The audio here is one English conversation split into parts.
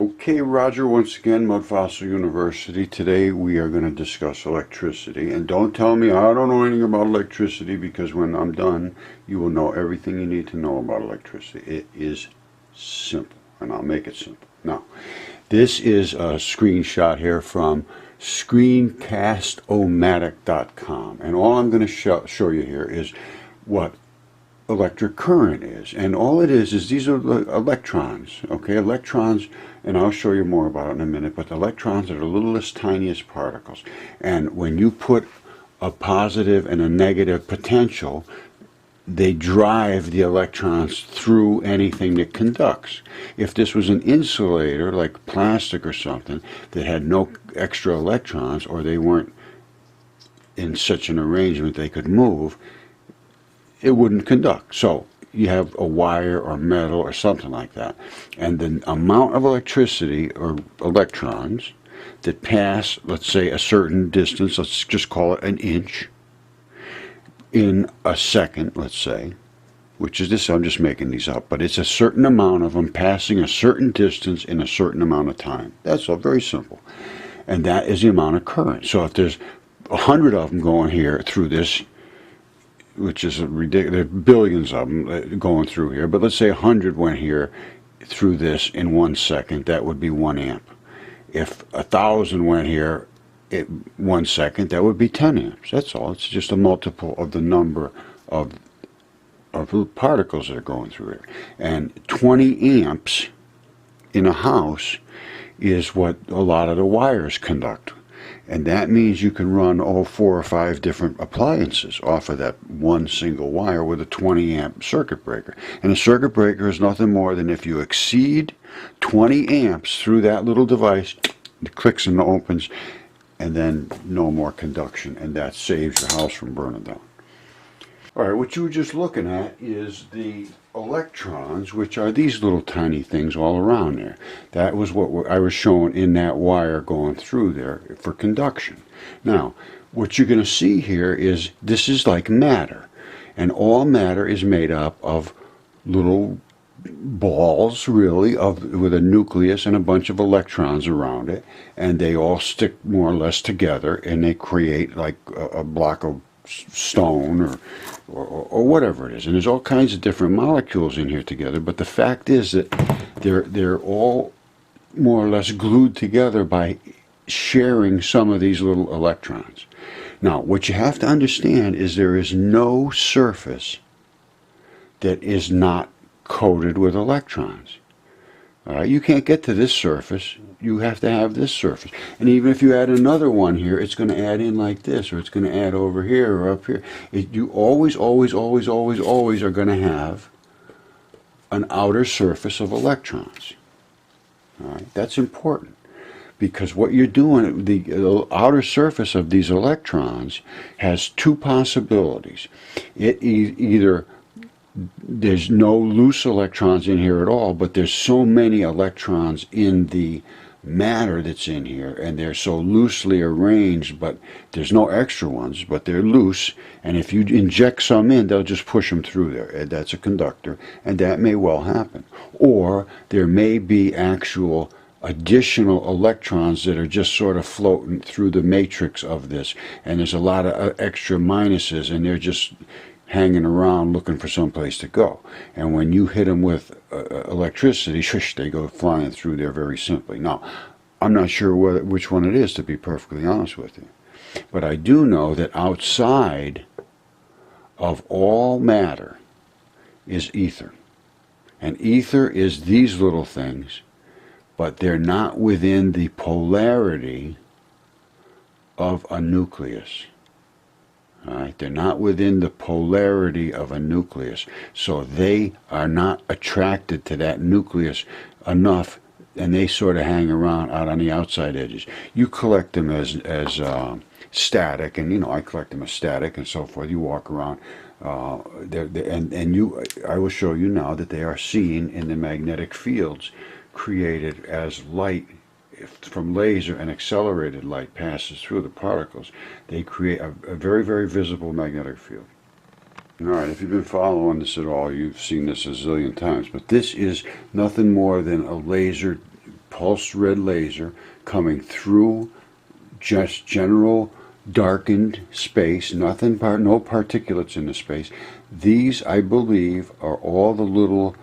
Okay, Roger, once again, Mud Fossil University. Today we are going to discuss electricity. And don't tell me I don't know anything about electricity, because when I'm done, you will know everything you need to know about electricity. It is simple, and I'll make it simple. Now, this is a screenshot here from screencast-o-matic.com. And all I'm going to show you here is what electric current is. And all it is these are electrons, okay? Electrons, and I'll show you more about it in a minute, but the electrons are the littlest, tiniest particles. And when you put a positive and a negative potential, they drive the electrons through anything that conducts. If this was an insulator, like plastic or something, that had no extra electrons, or they weren't in such an arrangement they could move, it wouldn't conduct. So you have a wire or metal or something like that, and the amount of electricity or electrons that pass, let's say, a certain distance, let's just call it an inch, in a second, let's say, which is this, I'm just making these up, but it's a certain amount of them passing a certain distance in a certain amount of time. That's all, very simple. And that is the amount of current. So if there's 100 of them going here through this, which is ridiculous, there are billions of them going through here, but let's say 100 went here through this in 1 second, that would be 1 amp. If 1,000 went here in 1 second, that would be 10 amps. That's all. It's just a multiple of the number of particles that are going through here. And 20 amps in a house is what a lot of the wires conduct. And that means you can run all 4 or 5 different appliances off of that one single wire with a 20 amp circuit breaker. And a circuit breaker is nothing more than if you exceed 20 amps through that little device, it clicks and opens, and then no more conduction, and that saves your house from burning down. Alright, what you were just looking at is the electrons, which are these little tiny things all around there. That was what I was showing in that wire going through there for conduction. Now, what you're going to see here is this is like matter, and all matter is made up of little balls, really, with a nucleus and a bunch of electrons around it, and they all stick more or less together, and they create like a block of stone or whatever it is. And there's all kinds of different molecules in here together, but the fact is that they're all more or less glued together by sharing some of these little electrons. Now, what you have to understand is there is no surface that is not coated with electrons. You can't get to this surface. You have to have this surface. And even if you add another one here, it's going to add in like this, or it's going to add over here or up here. You always are going to have an outer surface of electrons. All right? That's important, because what you're doing, the outer surface of these electrons has 2 possibilities. It either there's no loose electrons in here at all, but there's so many electrons in the matter that's in here, and they're so loosely arranged, but there's no extra ones, but they're loose, and if you inject some in, they'll just push them through there. And that's a conductor, and that may well happen. Or there may be actual additional electrons that are just sort of floating through the matrix of this, and there's a lot of extra minuses, and they're just hanging around looking for some place to go. And when you hit them with electricity, shush, they go flying through there very simply. Now, I'm not sure which one it is, to be perfectly honest with you. But I do know that outside of all matter is ether. And ether is these little things, but they're not within the polarity of a nucleus. All right, they're not within the polarity of a nucleus, so they are not attracted to that nucleus enough, and they sort of hang around out on the outside edges. You collect them as static, and I collect them as static and so forth. You walk around, I will show you now that they are seen in the magnetic fields created as light from laser and accelerated light passes through the particles. They create a very, very visible magnetic field. Alright, if you've been following this at all, you've seen this a zillion times, but this is nothing more than a laser pulsed red laser coming through just general darkened space, no particulates in the space. These, I believe, are all the little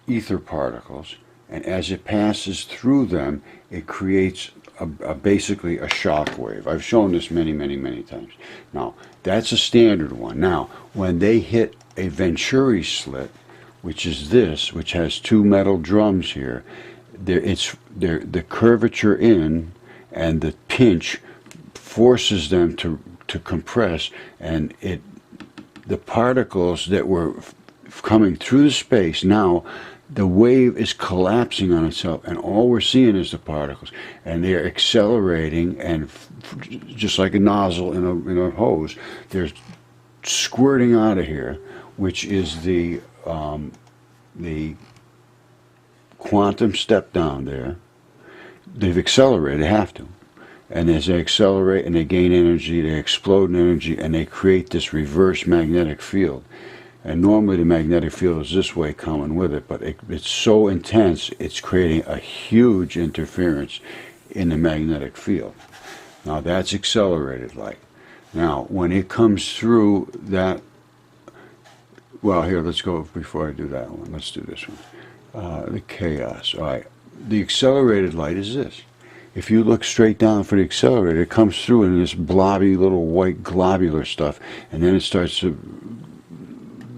ether particles, and as it passes through them, it creates basically a shock wave. I've shown this many times. Now, that's a standard one. Now, when they hit a Venturi slit, which is this, which has two metal drums here, the curvature in and the pinch forces them to compress, and the particles that were coming through the space, now the wave is collapsing on itself, and all we're seeing is the particles, and they're accelerating, and just like a nozzle in a hose, they're squirting out of here, which is the quantum step down there. They've accelerated, they have to. And as they accelerate and they gain energy, they explode in energy, and they create this reverse magnetic field. And normally the magnetic field is this way coming with it, but it's so intense, it's creating a huge interference in the magnetic field. Now that's accelerated light. Now when it comes through that, well, here, let's go, before I do that one, let's do this one. The chaos. All right. The accelerated light is this. If you look straight down for the accelerator, it comes through in this blobby little white globular stuff, and then it starts to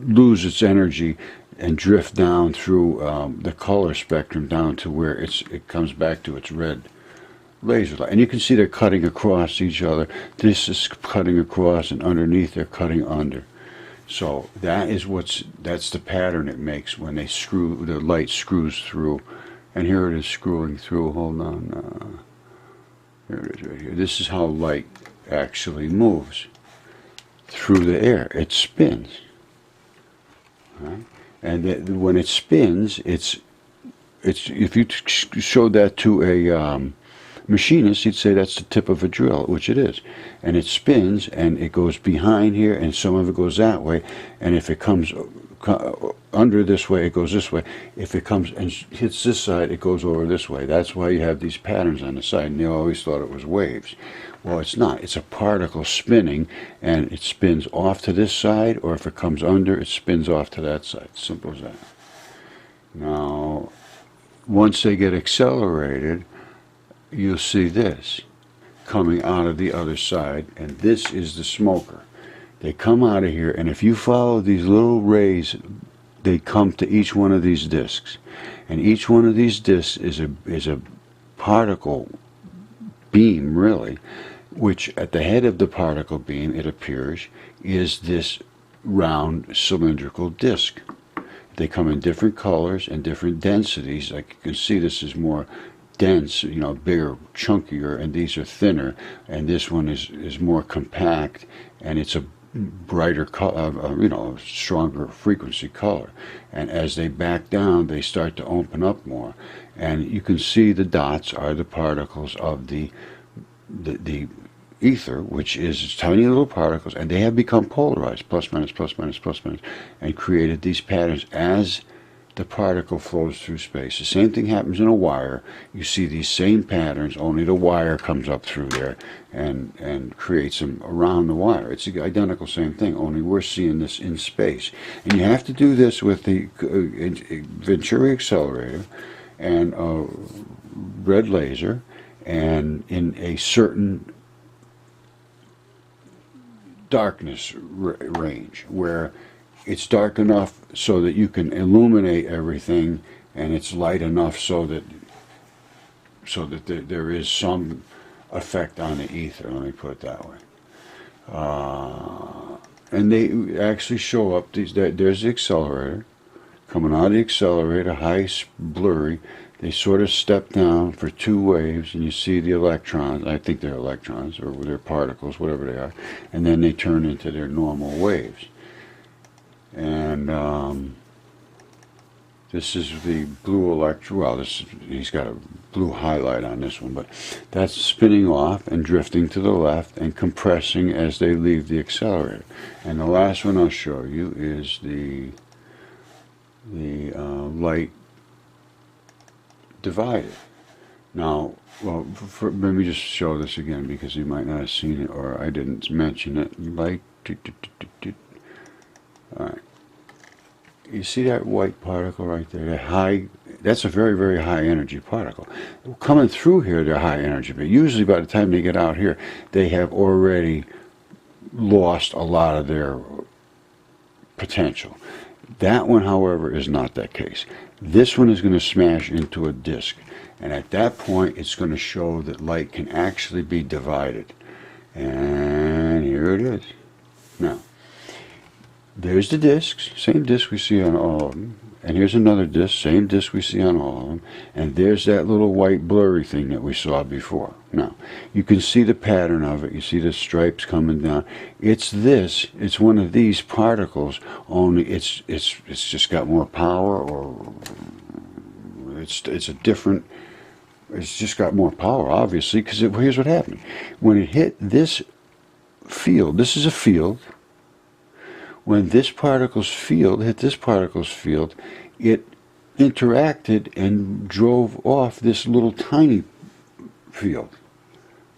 lose its energy and drift down through the color spectrum down to where it comes back to its red laser light. And you can see they're cutting across each other. This is cutting across, and underneath they're cutting under. So that's the pattern it makes when the light screws through. And here it is screwing through. Hold on. Here it is right here. This is how light actually moves through the air. It spins. Right? And when it spins, it's if you showed that to a machinist, he'd say that's the tip of a drill, which it is. And it spins, and it goes behind here, and some of it goes that way. And if it comes under this way, it goes this way. If it comes and hits this side, it goes over this way. That's why you have these patterns on the side, and they always thought it was waves. Well, it's not. It's a particle spinning, and it spins off to this side, or if it comes under, it spins off to that side. Simple as that. Now, once they get accelerated, you'll see this coming out of the other side, and this is the smoker. They come out of here, and if you follow these little rays, they come to each one of these discs, and each one of these discs is a particle beam, really, which at the head of the particle beam, it appears, is this round cylindrical disc. They come in different colors and different densities. Like you can see, this is more dense, bigger, chunkier, and these are thinner, and this one is more compact, and it's a brighter color, stronger frequency color. And as they back down, they start to open up more, and you can see the dots are the particles of the ether, which is tiny little particles, and they have become polarized, plus minus, plus minus, plus minus, and created these patterns as the particle flows through space. The same thing happens in a wire. You see these same patterns, only the wire comes up through there and creates them around the wire. It's the identical same thing, only we're seeing this in space. And you have to do this with the Venturi accelerator and a red laser, and in a certain darkness range where it's dark enough so that you can illuminate everything, and it's light enough so that there is some effect on the ether. Let me put it that way. And they actually show up. There's the accelerator coming out of the accelerator, high, blurry. They sort of step down for two waves, and you see the electrons. I think they're electrons, or they're particles, whatever they are, and then they turn into their normal waves. And this is the blue electron. Well, he's got a blue highlight on this one, but that's spinning off and drifting to the left and compressing as they leave the accelerator. And the last one I'll show you is the light divided. Now, well, let me just show this again because you might not have seen it or I didn't mention it. Light. All right. You see that white particle right there? That high. That's a very, very high energy particle. Coming through here, they're high energy, but usually by the time they get out here, they have already lost a lot of their potential. That one, however, is not that case. This one is going to smash into a disk, and at that point, it's going to show that light can actually be divided. And here it is. Now, there's the discs, same disc we see on all of them. And here's another disc, same disc we see on all of them. And there's that little white blurry thing that we saw before. Now, you can see the pattern of it. You see the stripes coming down. It's one of these particles, only it's just got more power, or it's just got more power, obviously, because here's what happened. When it hit this field, this is a field. When this particle's field hit this particle's field, it interacted and drove off this little tiny field.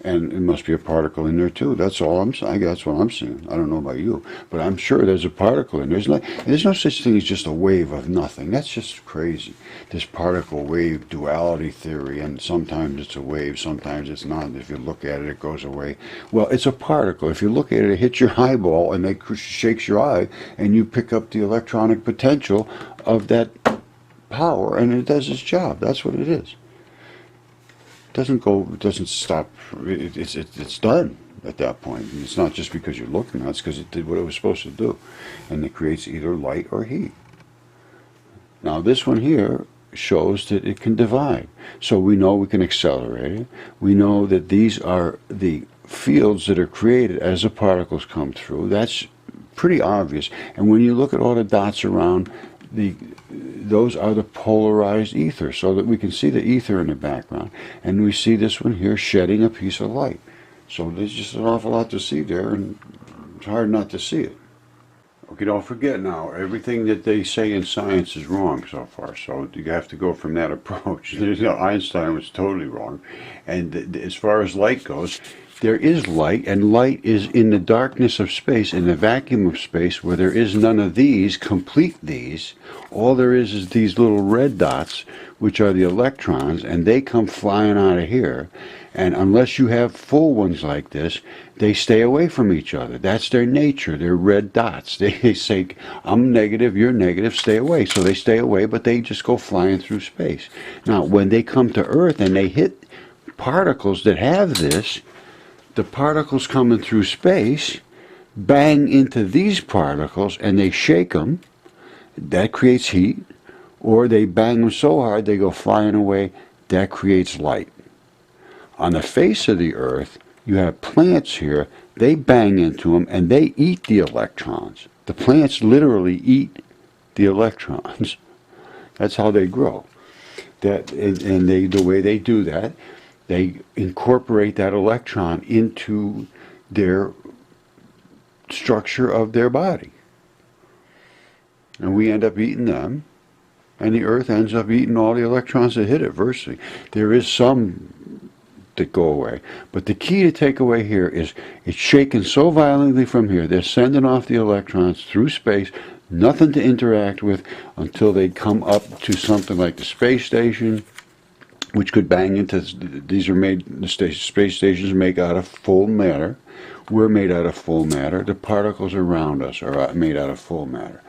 And it must be a particle in there too. That's all I'm saying. That's what I'm saying. I don't know about you, but I'm sure there's a particle in there. There's no such thing as just a wave of nothing. That's just crazy. This particle wave duality theory, and sometimes it's a wave, sometimes it's not. If you look at it, it goes away. Well, it's a particle. If you look at it, it hits your eyeball and it shakes your eye, and you pick up the electronic potential of that power, and it does its job. That's what it is. It doesn't stop. It's done at that point. It's not just because you're looking at it, it's because it did what it was supposed to do. And it creates either light or heat. Now this one here shows that it can divide. So we know we can accelerate it. We know that these are the fields that are created as the particles come through. That's pretty obvious. And when you look at all the dots around, those are the polarized ether, so that we can see the ether in the background, and we see this one here shedding a piece of light. So there's just an awful lot to see there, and it's hard not to see it. Okay, don't forget now, everything that they say in science is wrong so far, so you have to go from that approach. Einstein was totally wrong. And as far as light goes, there is light, and light is in the darkness of space, in the vacuum of space, where there is none of these, complete these. All there is these little red dots, which are the electrons, and they come flying out of here. And unless you have full ones like this, they stay away from each other. That's their nature. They're red dots. They say, I'm negative, you're negative, stay away. So they stay away, but they just go flying through space. Now, when they come to Earth and they hit particles that have this, the particles coming through space bang into these particles and they shake them. That creates heat. Or they bang them so hard they go flying away. That creates light. On the face of the Earth, you have plants here. They bang into them and they eat the electrons. The plants literally eat the electrons. That's how they grow. The way they do that, they incorporate that electron into their structure of their body. And we end up eating them, and the Earth ends up eating all the electrons that hit it virtually. There is some that go away. But the key to take away here is it's shaken so violently from here. They're sending off the electrons through space, nothing to interact with until they come up to something like the space station, which could bang into, the space stations are made out of full matter. We're made out of full matter. The particles around us are made out of full matter.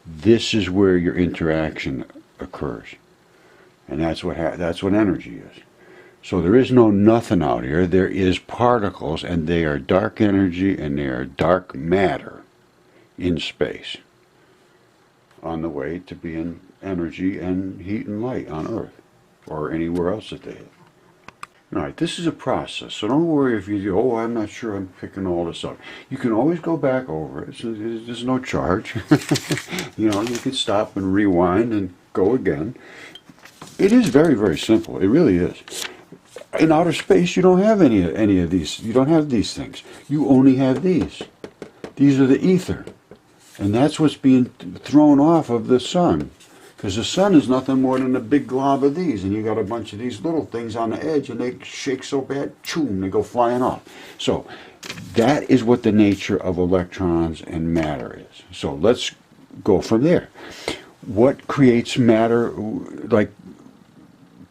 This is where your interaction occurs. And that's what energy is. So there is no nothing out here. There is particles, and they are dark energy, and they are dark matter in space on the way to being energy and heat and light on Earth, or anywhere else that they hit. Alright, this is a process, so don't worry if you go, I'm not sure I'm picking all this up. You can always go back over it, so there's no charge. You can stop and rewind and go again. It is very, very simple. It really is. In outer space, you don't have any of these. You don't have these things. You only have these. These are the ether. And that's what's being thrown off of the sun. Because the sun is nothing more than a big glob of these, and you got a bunch of these little things on the edge, and they shake so bad, choom, they go flying off. So that is what the nature of electrons and matter is. So let's go from there. What creates matter, like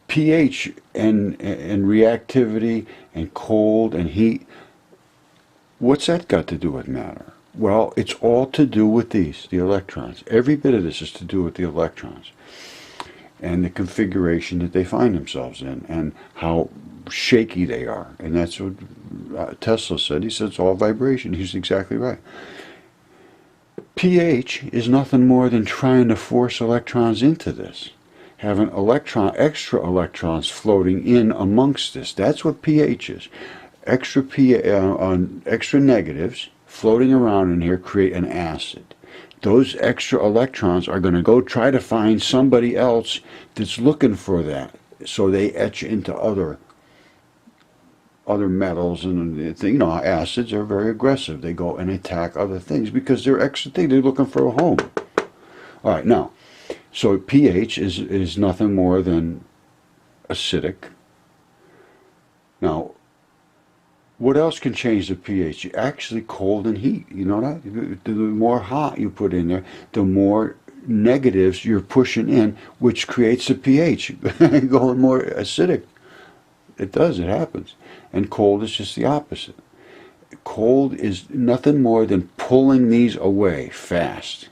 pH and reactivity and cold and heat? What's that got to do with matter? Well, it's all to do with these, the electrons. Every bit of this is to do with the electrons and the configuration that they find themselves in and how shaky they are. And that's what Tesla said. He said it's all vibration. He's exactly right. pH is nothing more than trying to force electrons into this. Having extra electrons floating in amongst this. That's what pH is. Extra negatives floating around in here create an acid. Those extra electrons are going to go try to find somebody else that's looking for that. So they etch into other metals, and you know, acids are very aggressive. They go and attack other things because they're extra thing. They're looking for a home. All right, now, so pH is nothing more than acidic. Now, what else can change the pH? Actually, cold and heat. You know that? The more hot you put in there, the more negatives you're pushing in, which creates the pH going more acidic. It does. It happens. And cold is just the opposite. Cold is nothing more than pulling these away fast.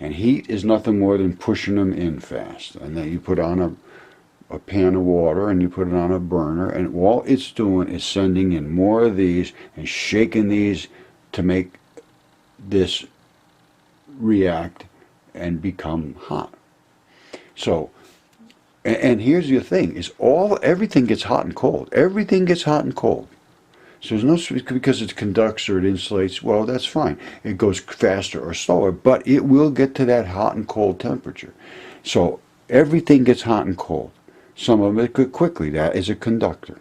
And heat is nothing more than pushing them in fast. And then you put on a pan of water and you put it on a burner, and all it's doing is sending in more of these and shaking these to make this react and become hot. So, and here's the thing, is everything gets hot and cold. Everything gets hot and cold. So there's no, because it conducts or it insulates, well, that's fine. It goes faster or slower, but it will get to that hot and cold temperature. So everything gets hot and cold. Some of it could quickly. That is a conductor.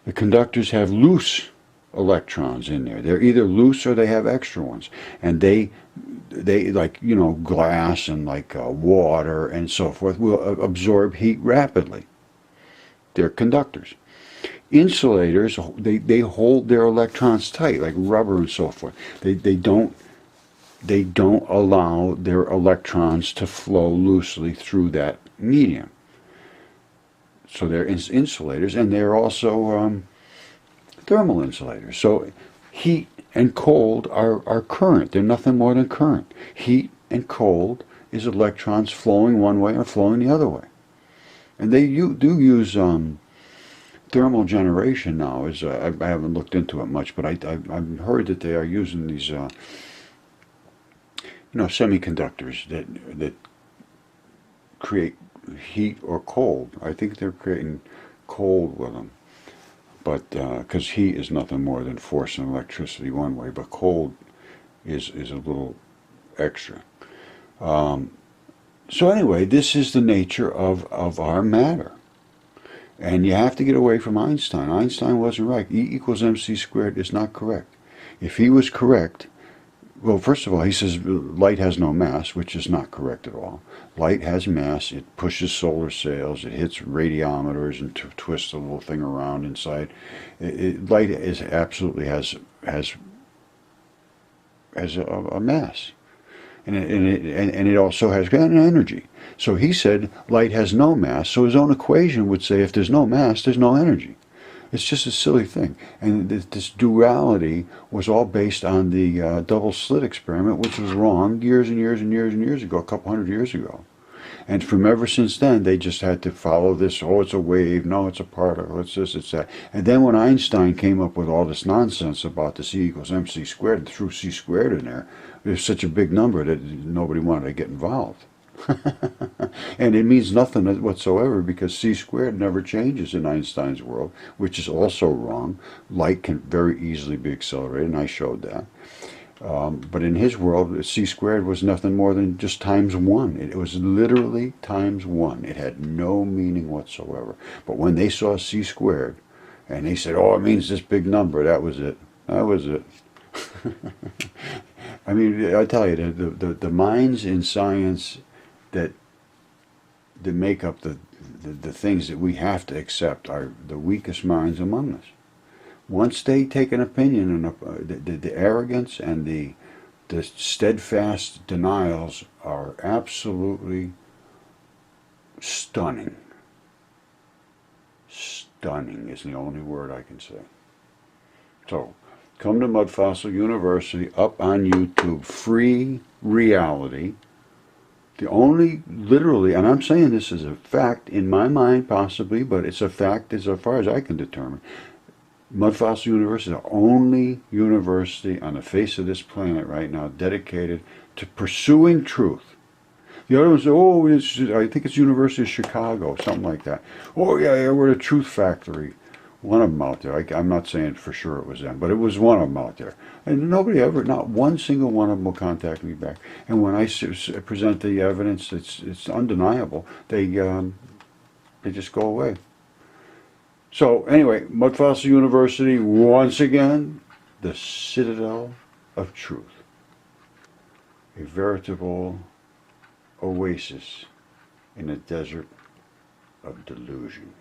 The conductors have loose electrons in there. They're either loose or they have extra ones. And they like, you know, glass and like water and so forth will absorb heat rapidly. They're conductors. Insulators, they hold their electrons tight, like rubber and so forth. They don't allow their electrons to flow loosely through that medium. So they're insulators, and they're also thermal insulators. So heat and cold are current. They're nothing more than current. Heat and cold is electrons flowing one way or flowing the other way. And they do use thermal generation now. I haven't looked into it much, but I've heard that they are using these semiconductors that create heat or cold. I think they're creating cold with them, but because heat is nothing more than forcing electricity one way, but cold is a little extra. So anyway, this is the nature of our matter, and you have to get away from Einstein. Einstein wasn't right. E equals mc squared is not correct. If he was correct, well, first of all, he says light has no mass, which is not correct at all. Light has mass. It pushes solar sails. It hits radiometers and twists the little thing around inside. Light absolutely has a mass, and it also has an energy. So he said light has no mass. So his own equation would say if there's no mass, there's no energy. It's just a silly thing. And this duality was all based on the double slit experiment, which was wrong years and years and years and years ago, a couple hundred years ago. And from ever since then, they just had to follow this, oh, it's a wave, no, it's a particle, it's this, it's that. And then when Einstein came up with all this nonsense about the C equals mc squared, and threw c squared in there, it was such a big number that nobody wanted to get involved. And it means nothing whatsoever because c squared never changes in Einstein's world, which is also wrong. Light can very easily be accelerated, and I showed that. But in his world, c squared was nothing more than just times 1. It was literally times 1. It had no meaning whatsoever. But when they saw c squared, and they said, oh, it means this big number, that was it. That was it. I mean, I tell you, the minds in science that make up the things that we have to accept are the weakest minds among us. Once they take an opinion, and the arrogance and the steadfast denials are absolutely stunning. Stunning is the only word I can say. So, come to Mud Fossil University, up on YouTube, free reality. The only, literally, and I'm saying this is a fact in my mind possibly, but it's a fact as far as I can determine. Mud Fossil University is the only university on the face of this planet right now dedicated to pursuing truth. The other ones, oh, I think it's University of Chicago, something like that. Oh, yeah, we're the Truth Factory. One of them out there. I'm not saying for sure it was them, but it was one of them out there. And nobody ever, not one single one of them will contact me back. And when I present the evidence, it's undeniable. They just go away. So anyway, Mud Fossil University, once again, the citadel of truth. A veritable oasis in a desert of delusion.